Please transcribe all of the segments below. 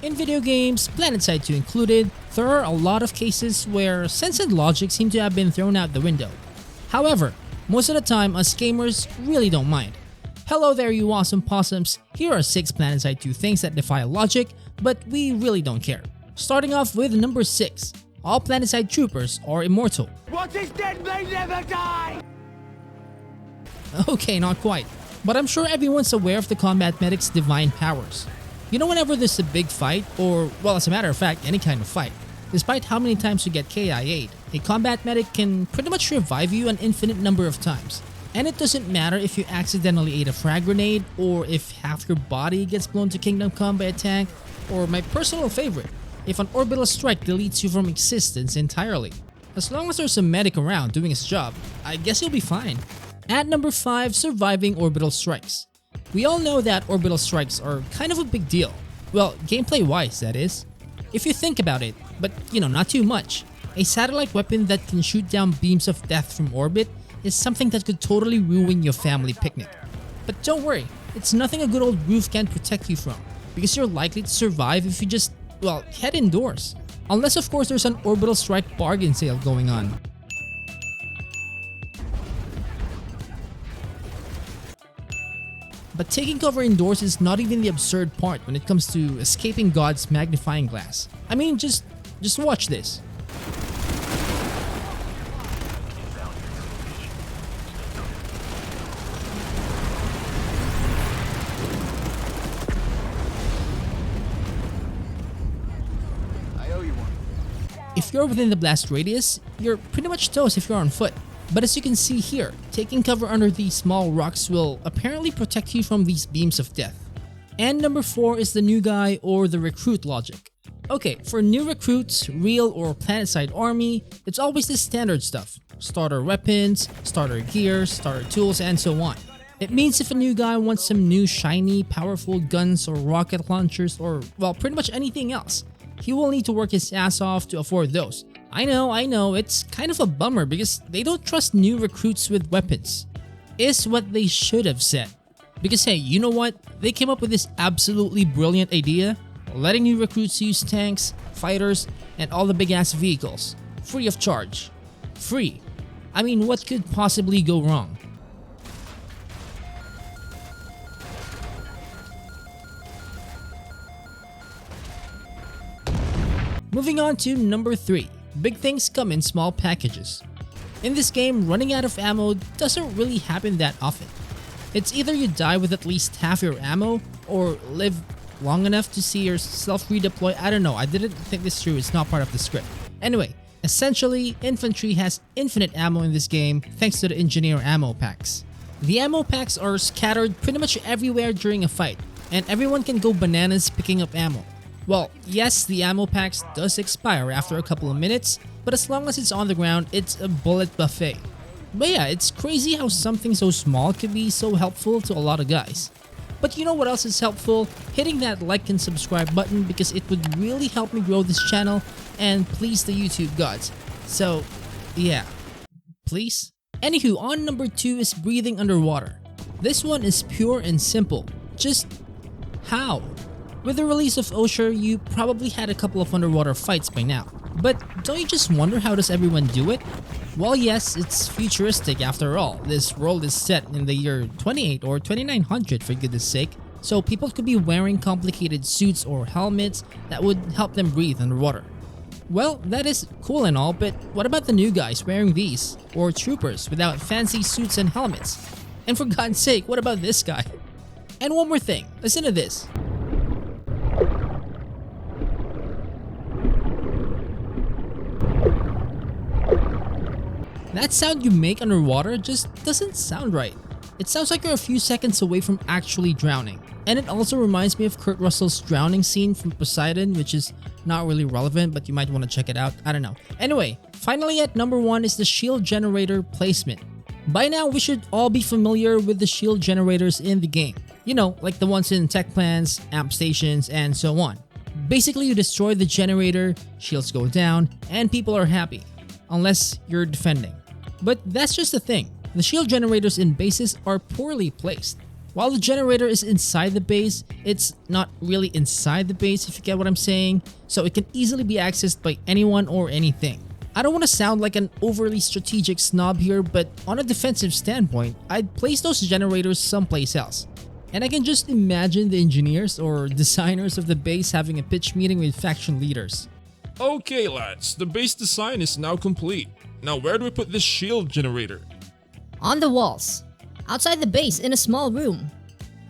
In video games, PlanetSide 2 included, there are a lot of cases where sense and logic seem to have been thrown out the window. However, most of the time us gamers really don't mind. Hello there you awesome possums, here are 6 PlanetSide 2 things that defy logic, but we really don't care. Starting off with number 6, all PlanetSide troopers are immortal. What is dead may never die! Okay, not quite, but I'm sure everyone's aware of the combat medic's divine powers. You know, whenever there's a big fight, or well, as a matter of fact, any kind of fight, despite how many times you get KIA'd, a combat medic can pretty much revive you an infinite number of times. And it doesn't matter if you accidentally ate a frag grenade, or if half your body gets blown to Kingdom Come by a tank, or my personal favorite, if an orbital strike deletes you from existence entirely. As long as there's a medic around doing his job, I guess you'll be fine. At number 5, surviving orbital strikes. We all know that orbital strikes are kind of a big deal. Well, gameplay wise that is. If you think about it, but not too much. A satellite weapon that can shoot down beams of death from orbit is something that could totally ruin your family picnic. But don't worry, it's nothing a good old roof can't protect you from, because you're likely to survive if you just, well, head indoors. Unless of course there's an orbital strike bargain sale going on. But taking cover indoors is not even the absurd part when it comes to escaping God's magnifying glass. I mean, just watch this. I owe you one. If you're within the blast radius, you're pretty much toast if you're on foot. But as you can see here, taking cover under these small rocks will apparently protect you from these beams of death. And number 4 is the new guy or the recruit logic. Okay, for new recruits, real or PlanetSide army, it's always the standard stuff. Starter weapons, starter gear, starter tools, and so on. It means if a new guy wants some new shiny, powerful guns or rocket launchers or, well, pretty much anything else, he will need to work his ass off to afford those. I know, it's kind of a bummer because they don't trust new recruits with weapons. Is what they should have said. Because hey, you know what? They came up with this absolutely brilliant idea, letting new recruits use tanks, fighters, and all the big ass vehicles. Free of charge. Free. I mean, what could possibly go wrong? Moving on to number 3. Big things come in small packages. In this game, running out of ammo doesn't really happen that often. It's either you die with at least half your ammo, or live long enough to see yourself redeploy. I don't know, I didn't think this through, it's not part of the script. Anyway, essentially, infantry has infinite ammo in this game thanks to the engineer ammo packs. The ammo packs are scattered pretty much everywhere during a fight, and everyone can go bananas picking up ammo. Well, yes, the ammo packs does expire after a couple of minutes, but as long as it's on the ground, it's a bullet buffet. But yeah, it's crazy how something so small can be so helpful to a lot of guys. But you know what else is helpful? Hitting that like and subscribe button, because it would really help me grow this channel and please the YouTube gods. So, yeah. Please? Anywho, on number 2 is breathing underwater. This one is pure and simple. Just how? With the release of Osher, you probably had a couple of underwater fights by now. But don't you just wonder how does everyone do it? Well, yes, it's futuristic after all. This world is set in the year 28 or 2900 for goodness sake, so people could be wearing complicated suits or helmets that would help them breathe underwater. Well, that is cool and all, but what about the new guys wearing these? Or troopers without fancy suits and helmets? And for God's sake, what about this guy? And one more thing, listen to this. That sound you make underwater just doesn't sound right. It sounds like you're a few seconds away from actually drowning. And it also reminds me of Kurt Russell's drowning scene from Poseidon, which is not really relevant, but you might want to check it out. I don't know. Anyway, finally at number 1 is the shield generator placement. By now, we should all be familiar with the shield generators in the game. You know, like the ones in tech plants, amp stations, and so on. Basically, you destroy the generator, shields go down, and people are happy. Unless you're defending. But that's just the thing. The shield generators in bases are poorly placed. While the generator is inside the base, it's not really inside the base if you get what I'm saying, so it can easily be accessed by anyone or anything. I don't want to sound like an overly strategic snob here, but on a defensive standpoint, I'd place those generators someplace else. And I can just imagine the engineers or designers of the base having a pitch meeting with faction leaders. Okay lads, the base design is now complete. Now where do we put this shield generator? On the walls. Outside the base in a small room.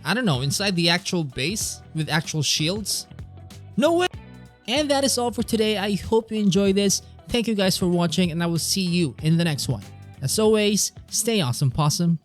I don't know, inside the actual base with actual shields? No way! And that is all for today. I hope you enjoyed this. Thank you guys for watching, and I will see you in the next one. As always, stay awesome, possum.